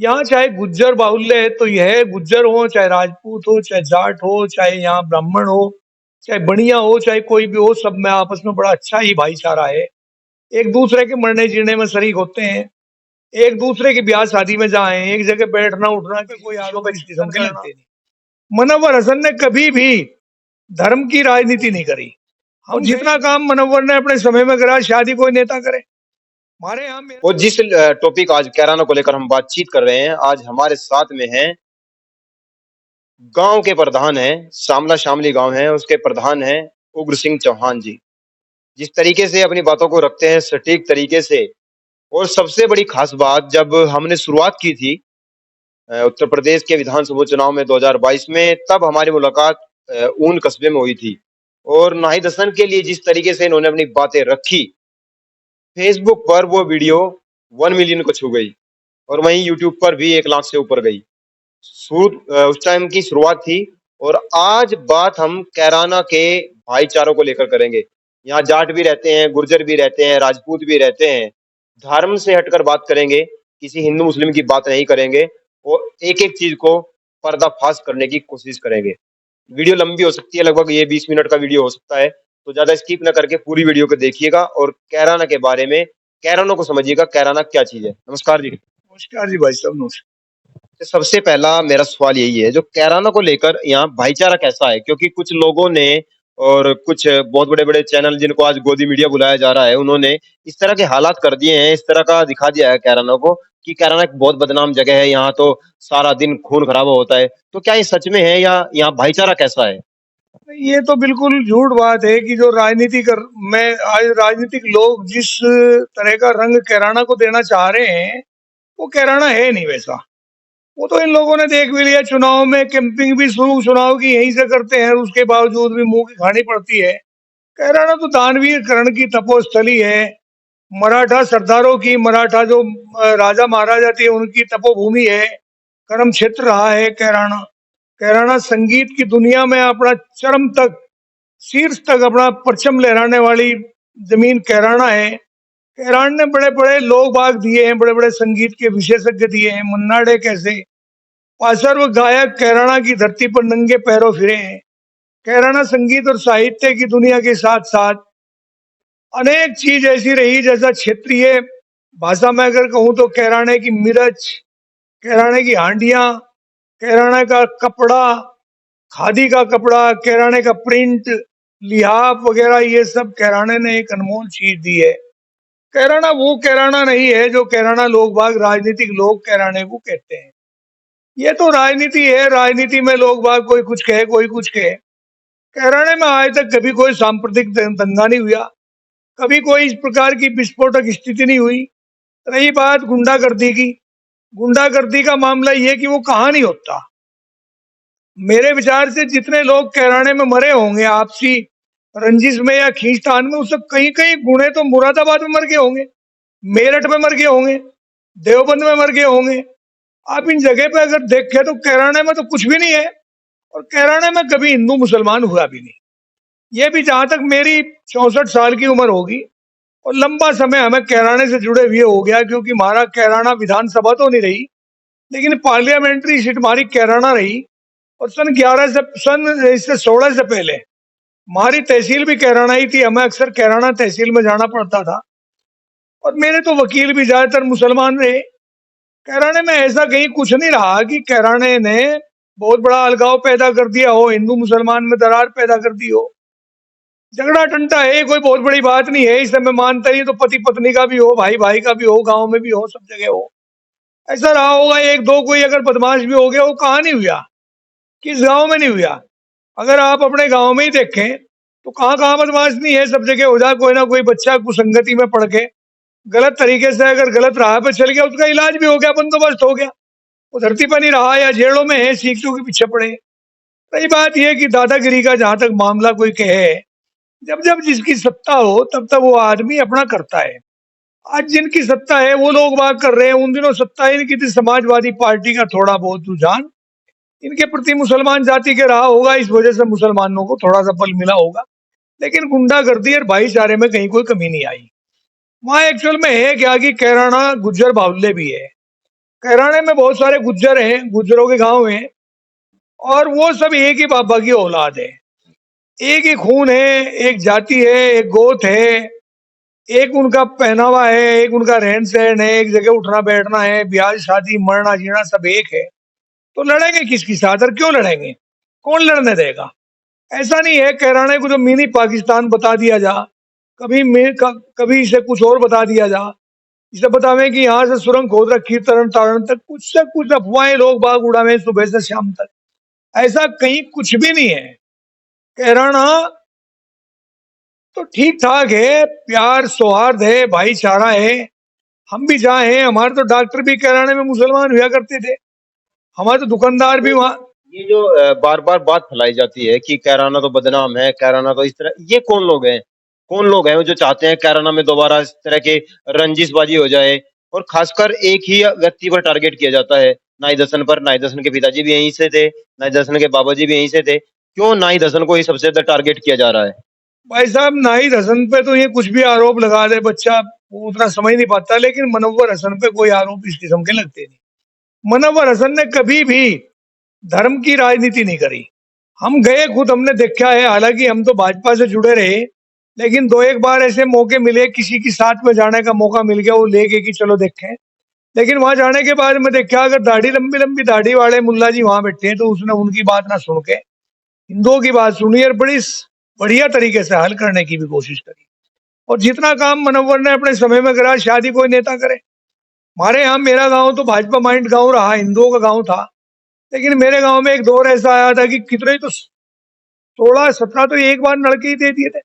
यहाँ चाहे गुज्जर बाहुल्य है तो यह गुज्जर हो, चाहे राजपूत हो, चाहे जाट हो, चाहे यहाँ ब्राह्मण हो, चाहे बनिया हो, चाहे कोई भी हो, सब में आपस में बड़ा अच्छा ही भाईचारा है। एक दूसरे के मरने जीने में शरीक होते हैं, एक दूसरे की ब्याह शादी में जाए, एक जगह बैठना उठना कि कोई आगे को इस किस्म के लगते नहीं। मुनव्वर हसन ने कभी भी धर्म की राजनीति नहीं करी। हम जितना काम मुनव्वर ने अपने समय में करा शादी कोई नेता करे। हमारे यहाँ वो जिस टॉपिक आज कैराना को लेकर हम बातचीत कर रहे हैं, आज हमारे साथ में हैं गांव के प्रधान हैं, शामला शामली गांव है, उसके प्रधान हैं उग्र सिंह चौहान जी। जिस तरीके से अपनी बातों को रखते हैं सटीक तरीके से, और सबसे बड़ी खास बात, जब हमने शुरुआत की थी उत्तर प्रदेश के विधानसभा चुनाव में 2022 में, तब हमारी मुलाकात ऊन कस्बे में हुई थी। और नाहिद हसन के लिए जिस तरीके से इन्होंने अपनी बातें रखी, फेसबुक पर वो वीडियो 1 मिलियन को छू गई और वहीं यूट्यूब पर भी 1 लाख से ऊपर गई। उस टाइम की शुरुआत थी। और आज बात हम कैराना के भाईचारों को लेकर करेंगे। यहाँ जाट भी रहते हैं, गुर्जर भी रहते हैं, राजपूत भी रहते हैं। धर्म से हटकर बात करेंगे, किसी हिंदू मुस्लिम की बात नहीं करेंगे और एक एक चीज को पर्दाफाश करने की कोशिश करेंगे। वीडियो लंबी हो सकती है, लगभग ये 20 मिनट का वीडियो हो सकता है, तो ज्यादा स्किप न करके पूरी वीडियो को देखिएगा और कैराना के बारे में, कैराना को समझिएगा, कैराना क्या चीज है। नमस्कार जी। नमस्कार जी भाई साहब, नमस्कार। तो सबसे पहला मेरा सवाल यही है, जो कैराना को लेकर यहाँ भाईचारा कैसा है? क्योंकि कुछ लोगों ने और कुछ बहुत बड़े बड़े चैनल जिनको आज गोदी मीडिया बुलाया जा रहा है, उन्होंने इस तरह के हालात कर दिए हैं, इस तरह का दिखा दिया है कैराना को कि कैराना एक बहुत बदनाम जगह है, यहाँ तो सारा दिन खून खराबा होता है। तो क्या ये सच में है या यहाँ भाईचारा कैसा है? ये तो बिल्कुल झूठ बात है कि जो राजनीति कर मैं आज राजनीतिक लोग जिस तरह का रंग कैराना को देना चाह रहे हैं, वो कैराना है नहीं वैसा। वो तो इन लोगों ने देख भी लिया, चुनाव में कैंपिंग भी शुरू चुनाव की यहीं से करते हैं, उसके बावजूद भी मुंह की खानी पड़ती है। कैराना तो दानवीर करण की तपोस्थली है, मराठा सरदारों की, मराठा जो राजा महाराजा थे उनकी तपोभूमि है, कर्म क्षेत्र रहा है कैराना। कैराना संगीत की दुनिया में अपना चरम तक, शीर्ष तक अपना परचम लहराने वाली जमीन कैराना है। कैरान ने बड़े बड़े लोग बाग दिए हैं, बड़े बड़े संगीत के विशेषज्ञ दिए हैं। मुन्ना डे कैसे पार्श्व गायक कैराना की धरती पर नंगे पैरों फिरे हैं। कैराना संगीत और साहित्य की दुनिया के साथ साथ अनेक चीज ऐसी रही, जैसा क्षेत्रीय भाषा में अगर कहूं तो कैराने की मिर्च, कैराने की हांडियां, कैराने का कपड़ा, खादी का कपड़ा, कैराने का प्रिंट, लिहाफ वगैरह, ये सब कैराने ने एक अनमोल चीज दी है। कैराना वो कैराना नहीं है जो कैराना लोग बाग राजनीतिक लोग कैराने को कहते हैं। ये तो राजनीति है, राजनीति में लोग बाग कोई कुछ कहे कोई कुछ कहे। कैराने में आज तक कभी कोई सांप्रदायिक दंगा नहीं हुआ, कभी कोई इस प्रकार की विस्फोटक स्थिति नहीं हुई। रही बात गुंडागर्दी की, गुंडागर्दी का मामला ये कि वो कहाँ नहीं होता। मेरे विचार से जितने लोग कैराने में मरे होंगे आपसी रंजिश में या खींचतान में, उससे कहीं कहीं गुणे तो मुरादाबाद में मर गए होंगे, मेरठ में मर गए होंगे, देवबंद में मर गए होंगे। आप इन जगह पे अगर देखें तो कैराने में तो कुछ भी नहीं है, और कैराने में कभी हिंदू मुसलमान हुआ भी नहीं। ये भी जहां तक मेरी 64 साल की उम्र होगी और लंबा समय हमें कैराने से जुड़े हुए हो गया, क्योंकि हमारा कैराना विधानसभा तो नहीं रही लेकिन पार्लियामेंट्री सीट हमारी कैराना रही। और सन इससे 16 से पहले हमारी तहसील भी कैराना ही थी, हमें अक्सर कैराना तहसील में जाना पड़ता था। और मेरे तो वकील भी ज्यादातर मुसलमान रहे। कैराने में ऐसा कहीं कुछ नहीं रहा कि कैराने ने बहुत बड़ा अलगाव पैदा कर दिया हो, हिंदू मुसलमान में दरार पैदा कर दी हो। झगड़ा टंटा है, कोई बहुत बड़ी बात नहीं है, इसे मैं मानता ही। तो पति पत्नी का भी हो, भाई भाई का भी हो, गांव में भी हो, सब जगह हो। ऐसा रहा होगा एक दो कोई अगर बदमाश भी हो गया, वो कहाँ नहीं हुआ, किस गांव में नहीं हुआ। अगर आप अपने गांव में ही देखें तो कहाँ कहाँ बदमाश नहीं है, सब जगह हो जाए। कोई ना कोई बच्चा कुसंगति में पड़ के गलत तरीके से अगर गलत राह पे चल गया, उसका इलाज भी हो गया, बंदोबस्त हो गया, वो धरती पर नहीं रहा या जेलों में है, सीखों के पीछे पड़े। रही बात यह कि दादागिरी का जहां तक मामला कोई कहे, जब जब जिसकी सत्ता हो तब तब वो आदमी अपना करता है। आज जिनकी सत्ता है वो लोग बात कर रहे हैं, उन दिनों सत्ता इनकी थी समाजवादी पार्टी का थोड़ा बहुत रुझान इनके प्रति मुसलमान जाति के रहा होगा, इस वजह से मुसलमानों को थोड़ा सा बल मिला होगा। लेकिन गुंडागर्दी और भाईचारे में कहीं कोई कमी नहीं आई। वहां एक्चुअल में है क्या कि कैराना गुज्जर बाहुल्य भी है। कैराने में बहुत सारे गुज्जर हैं, गुज्जरों के गांव हैं, और वो सब एक ही बाबा की औलाद है। एक ही खून है, एक जाति है, एक गोत है, एक उनका पहनावा है, एक उनका रहन सहन है, एक जगह उठना बैठना है, ब्याह शादी मरना जीना सब एक है। तो लड़ेंगे किसकी साथ और क्यों लड़ेंगे? कौन लड़ने देगा? ऐसा नहीं है कैराने को जो मिनी पाकिस्तान बता दिया जा, कभी इसे कुछ और बता दिया जा, इसे बतावे कि यहाँ से सुरंग खोद रखी तरन तारण तक, कुछ से कुछ अफवाहें लोग बाग उड़ावे सुबह से शाम तक। ऐसा कहीं कुछ भी नहीं है। कैराना तो ठीक ठाक है, प्यार सौहार्द है, भाईचारा है। हम भी जहाँ हैं, हमारे तो डॉक्टर भी कैराने में मुसलमान हुआ करते थे, हमारे तो दुकानदार भी तो वहाँ। ये जो बार बार बात फैलाई जाती है कि कैराना तो बदनाम है, कैराना तो इस तरह, ये कौन लोग हैं? कौन लोग हैं जो चाहते हैं कैराना में दोबारा इस तरह के रंजिशबाजी हो जाए? और खासकर एक ही व्यक्ति पर टारगेट किया जाता है, नाहिद हसन पर। नाहिद हसन के पिताजी भी यहीं से थे, नाहिद हसन के बाबा जी भी यहीं से थे। क्यों नाहिद हसन को ही सबसे ज्यादा टारगेट किया जा रहा है? भाई साहब, नाहिद हसन पे तो ये कुछ भी आरोप लगा दे बच्चा, वो उतना समझ नहीं पाता, लेकिन मनव्वर हसन पे कोई आरोप इस किस्म के लगते नहीं। मनव्वर हसन ने कभी भी धर्म की राजनीति नहीं करी। हम गए खुद, हमने देखा है, हालांकि हम तो भाजपा से जुड़े रहे, लेकिन दो एक बार ऐसे मौके मिले, किसी के साथ में जाने का मौका मिल गया, वो लेके कि चलो देखें। लेकिन वहां जाने के बाद में देखा, अगर दाढ़ी लंबी लंबी दाढ़ी वाले मुल्ला जी वहां बैठे हैं, तो उसने उनकी बात ना सुन के हिंदुओं की बात सुनी और बड़ी बढ़िया तरीके से हल करने की भी कोशिश करी। और जितना काम मनव्वर ने अपने समय में करा, शादी कोई नेता करे। हमारे यहाँ, मेरा गांव तो भाजपा माइंड गांव रहा, हिंदुओं का गांव था, लेकिन मेरे गांव में एक दौर ऐसा आया था कि कितने तो 16-17 तो एक बार लड़के ही दे दिए थे।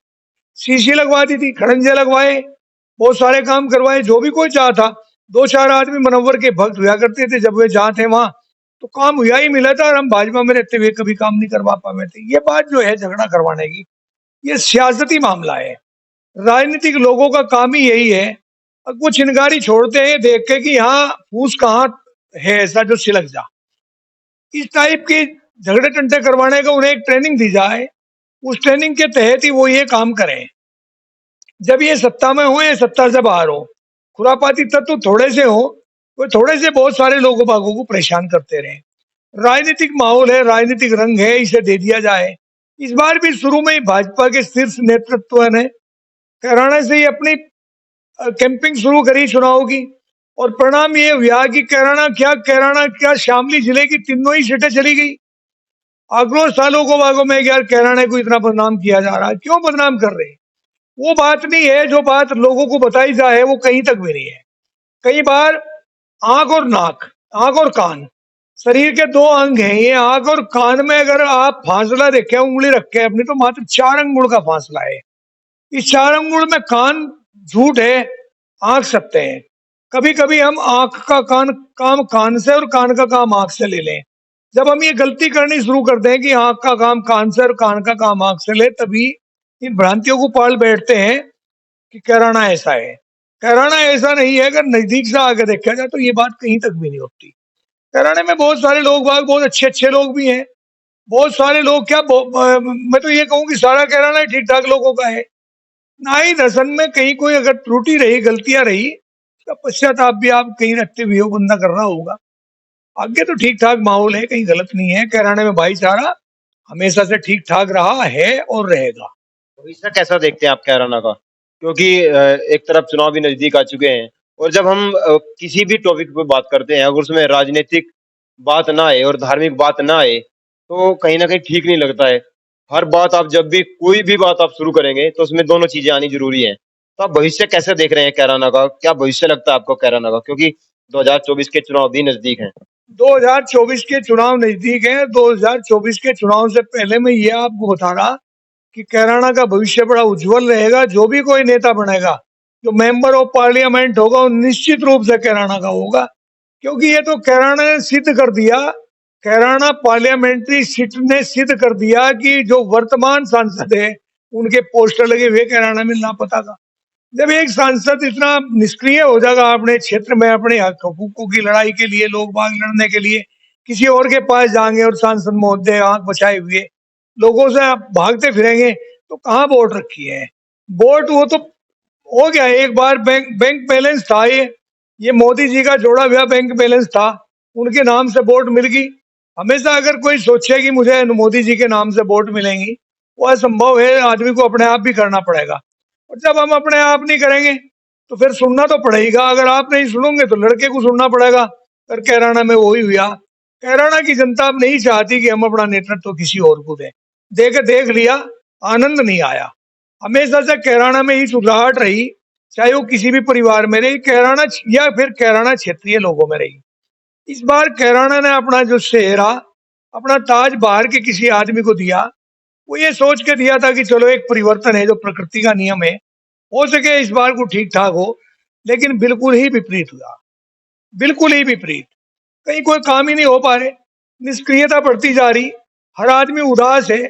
शीशी लगवा दी थी, खड़ंजे लगवाए, बहुत सारे काम करवाए। जो भी कोई चाहता, दो चार आदमी मनव्वर के भक्त हुआ करते थे, जब वे जहाँ थे वहां तो काम हुआ ही मिला था, और हम भाजपा में रहते हुए कभी काम नहीं करवा पाए थे। ये बात जो है झगड़ा करवाने की, ये सियासती मामला है। राजनीतिक लोगों का काम ही यही है, और कुछ चिनगारी छोड़ते हैं देख के कि यहाँ फूस कहाँ है ऐसा जो सिलक जा। इस टाइप के झगड़े टंटे करवाने का उन्हें एक ट्रेनिंग दी जाए, उस ट्रेनिंग के तहत ही वो ये काम करें। जब ये सत्ता में हो या सत्ता से बाहर हो, खुरापाती तत्व थोड़े से हो, वो थोड़े से बहुत सारे लोगों बागों को परेशान करते रहे। राजनीतिक माहौल है, राजनीतिक रंग है, इसे दे दिया जाए। इस बार भी शुरू में ही भाजपा के शीर्ष नेतृत्व ने कैराना से ही अपनी कैंपिंग शुरू करी चुनाव की, और परिणाम ये हुआ कि कैराना क्या शामली जिले की तीनों ही सीटें चली गई। आक्रोश था लोगों बागों में कि यार कैराने को इतना बदनाम किया जा रहा है, क्यों बदनाम कर रहे हैं? वो बात नहीं है, जो बात लोगों को बताई जाए वो कहीं तक भी नहीं है। कई बार आंख और नाक, आंख और कान, शरीर के दो अंग हैं। ये आंख और कान में अगर आप फासला देखें, उंगली रखें अपनी, तो मात्र 4 अंगुल का फासला है। इस 4 अंगुल में कान झूठ है, आंख सत्य है। कभी कभी हम आंख का काम कान से और कान का काम आंख से ले लें। जब हम ये गलती करनी शुरू कर दें कि आंख का काम कान से और कान का काम आंख से ले, तभी इन भ्रांतियों को पाल बैठते हैं कि कैराना ऐसा है। कैराना ऐसा नहीं है। अगर नजदीक से आगे देखा जाए तो ये बात कहीं तक भी नहीं होती। कैराने में बहुत सारे लोग बाग, बहुत अच्छे अच्छे लोग भी हैं। बहुत सारे लोग क्या, मैं तो ये कहूँ कि सारा कैराना ठीक ठाक लोगों का है। नाहिद हसन में कहीं कोई अगर त्रुटि रही, गलतियां रही, तो पश्चाताप भी आप कहीं रखते हुए वो बंदा कर रहा होगा। आगे तो ठीक ठाक माहौल है, कहीं गलत नहीं है। कैराने में भाईचारा हमेशा से ठीक ठाक रहा है और रहेगा। भविष्य कैसा देखते हैं आप कैराना का? क्योंकि एक तरफ चुनाव भी नजदीक आ चुके हैं, और जब हम किसी भी टॉपिक पे बात करते हैं, अगर उसमें राजनीतिक बात ना आए और धार्मिक बात ना आए, तो कहीं ना कहीं ठीक नहीं लगता है। हर बात आप जब भी कोई भी बात आप शुरू करेंगे, तो उसमें दोनों चीजें आनी जरूरी है। तो आप भविष्य कैसे देख रहे हैं कैराना का? क्या भविष्य लगता है आपको कैराना का? क्योंकि 2024 के चुनाव भी नजदीक हैं। 2024 के चुनाव नजदीक है। 2024 के चुनाव से पहले मैं ये आपको बता रहा कि कैराना का भविष्य बड़ा उज्जवल रहेगा। जो भी कोई नेता बनेगा, जो मेंबर ऑफ पार्लियामेंट होगा, वो निश्चित रूप से कैराना का होगा। क्योंकि ये तो कैराना ने सिद्ध कर दिया, कैराना पार्लियामेंट्री सीट ने सिद्ध कर दिया कि जो वर्तमान सांसद है, उनके पोस्टर लगे हुए कैराना में लापता का। जब एक सांसद इतना निष्क्रिय हो जाएगा अपने क्षेत्र में, अपने हक हकूकों की लड़ाई के लिए, लोग बाग लड़ने के लिए किसी और के पास जाएंगे, और सांसद महोदय आंख बचाए हुए लोगों से भागते फिरेंगे, तो कहाँ वोट रखी है? वोट वो तो हो गया एक बार, बैंक बैंक बैलेंस था ये, ये मोदी जी का जोड़ा हुआ बैंक बैलेंस था, उनके नाम से वोट मिल गई। हमेशा अगर कोई सोचे कि मुझे मोदी जी के नाम से वोट मिलेंगी, वो असंभव है, आदमी को अपने आप भी करना पड़ेगा। और जब हम अपने आप नहीं करेंगे तो फिर सुनना तो पड़ेगा। अगर आप नहीं सुनोगे तो लड़के को सुनना पड़ेगा। फिर कैराना में वही हुआ। कैराना की जनता अब नहीं चाहती कि हम अपना नेतृत्व तो किसी और को दें। देख लिया, आनंद नहीं आया। हमेशा से कैराना में ही सुधराहट रही, चाहे वो किसी भी परिवार में रही, कैराना या फिर कैराना क्षेत्रीय लोगों में रही। इस बार कैराना ने अपना जो सेहरा, अपना ताज बाहर के किसी आदमी को दिया। वो ये सोच के दिया था कि चलो एक परिवर्तन है, जो प्रकृति का नियम है, हो सके इस बार को ठीक ठाक हो। लेकिन बिल्कुल ही विपरीत हुआ, बिल्कुल ही विपरीत। कहीं कोई काम ही नहीं हो पा रहे, निष्क्रियता बढ़ती जा रही, हर आदमी उदास है,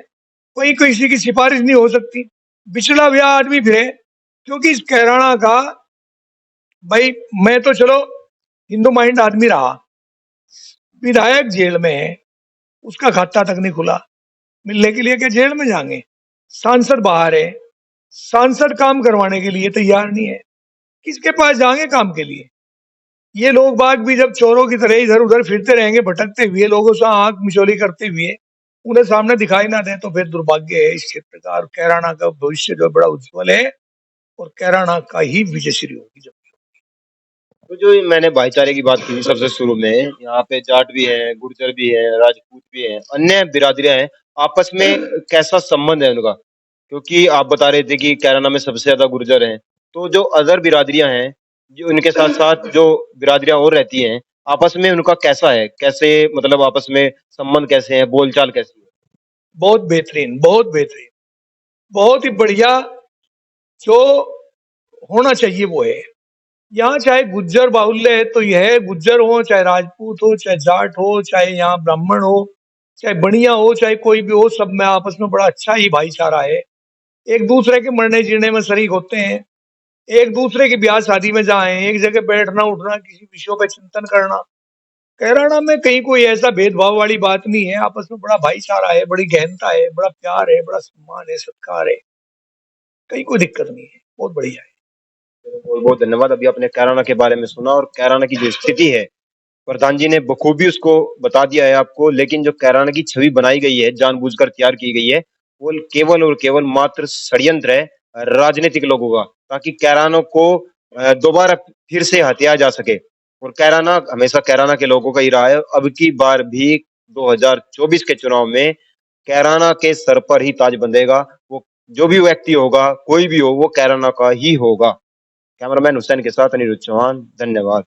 कोई किसी की सिफारिश नहीं हो सकती, बिछड़ा हुआ आदमी फिरे। क्योंकि इस कैराना का, भाई मैं तो चलो हिंदू माइंड आदमी रहा, विधायक जेल में है, उसका खाता तक नहीं खुला, मिलने के लिए क्या जेल में जाएंगे? सांसद बाहर है, सांसद काम करवाने के लिए तैयार नहीं है, किसके पास जाएंगे काम के लिए? ये लोग बाग भी जब चोरों की तरह इधर उधर फिरते रहेंगे, भटकते हुए, लोगों से आंख मिचौली करते हुए, उन्हें सामने दिखाई ना दे, तो फिर दुर्भाग्य है इस क्षेत्र का। और कैराना का भविष्य जो बड़ा उज्जवल है, और कैराना का ही विजयश्री होगी जब। तो जो मैंने भाईचारे की बात की सबसे शुरू में, यहाँ पे जाट भी हैं, गुर्जर भी हैं, राजपूत भी हैं, अन्य बिरादरियां हैं, आपस में कैसा संबंध है उनका? क्योंकि आप बता रहे थे कि कैराना में सबसे ज्यादा गुर्जर हैं, तो जो अदर बिरादरियां हैं, जो उनके साथ साथ जो बिरादरियां और रहती हैं, आपस में उनका कैसा है? कैसे मतलब आपस में संबंध कैसे हैं, बोलचाल कैसी है? बहुत बेहतरीन, बहुत बेहतरीन, बहुत ही बढ़िया। जो होना चाहिए वो है। यहाँ चाहे गुज्जर बाहुल्य है तो यह गुज्जर हो, चाहे राजपूत हो, चाहे जाट हो, चाहे यहाँ ब्राह्मण हो, चाहे बनिया हो, चाहे कोई भी हो, सब में आपस में बड़ा अच्छा ही भाईचारा है। एक दूसरे के मरने जीने में शरीक होते हैं, एक दूसरे की ब्याह शादी में जाए, एक जगह बैठना उठना, किसी विषयों का चिंतन करना। कैराना में कहीं कोई ऐसा भेदभाव वाली बात नहीं है, आपस में बड़ा भाईचारा है, बड़ी गहनता है, बड़ा प्यार है, बड़ा सम्मान है, सत्कार है, कहीं कोई दिक्कत नहीं है, बहुत बढ़िया है। बहुत बहुत धन्यवाद। अभी आपने कैराना के बारे में सुना और कैराना की जो स्थिति है, प्रधान जी ने बखूबी उसको बता दिया है आपको। लेकिन जो कैराना की छवि बनाई गई है, जानबूझकर तैयार की गई है, वो केवल और केवल मात्र षड्यंत्र है राजनीतिक लोगों का, ताकि कैराना को दोबारा फिर से हत्या जा सके। और कैराना हमेशा कैराना के लोगों का ही रहा है। अब की बार भी 2024 के चुनाव में कैराना के सर पर ही ताज बंधेगा। वो जो भी व्यक्ति होगा, कोई भी हो, वो कैराना का ही होगा। कैमरामैन हुसैन के साथ अनिरुद्ध चौहान, धन्यवाद।